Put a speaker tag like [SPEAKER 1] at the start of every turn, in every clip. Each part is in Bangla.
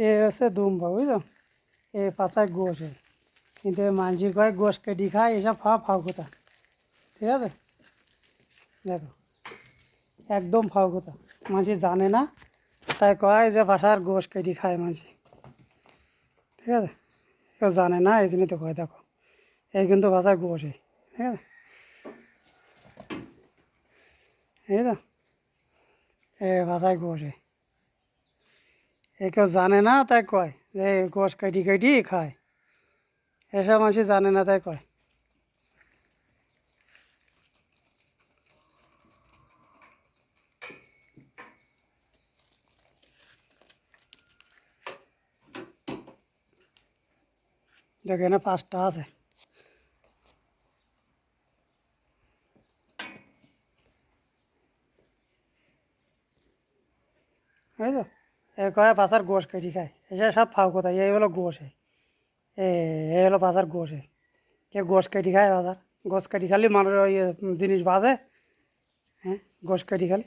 [SPEAKER 1] এ হচ্ছে দুম্বা, বুঝলো? এ পাশায় গোশ, কিন্তু মানসি কয় গোশ কেটে খায়, এসব ফাও কথা। ঠিক আছে, দেখো একদম ফাও কথা, মানসি জানে না, তাই কয় যে বাসার গোশ কেটে খায় মানসি। ঠিক আছে, কেউ জানে না, এই জন্যই তো কয়। দেখো এই কিন্তু ভাষায় গোশে, ঠিক আছে, ঠিক আছে, এ ভাষায় গোশে, এ কেউ জানে না তাই কয় যে গোশ কেটে খায়, এসব মানুষ জানে না তাই কয়। দেখো এখানে 5টা আছে। বুঝছো, এ কয় বাসার গোশ কেটে খায়, এসব সব ফাও কথা। এই হলো গোশে, এই হলো বাজার গোশে, কে গোশ কেটে খায় বাজার? গোশ কেটে খালি মানুষ ওই জিনিস বাজে, হ্যাঁ, গোশ কেটে খালি।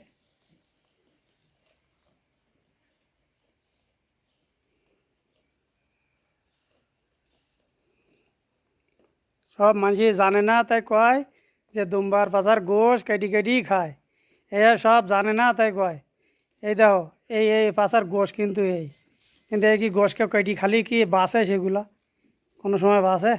[SPEAKER 1] সব মানুষই জানে না তাই কয় যে দুম্বার বাজার গোশ কেটে খায়, এরা সব জানে না তাই কয়। এই দেখো এই পাশার গোশ কিন্তু এই, কিন্তু এই কি গোশকে কেটে খালি কি বাসে? সেগুলা কোনো সময় বাসে?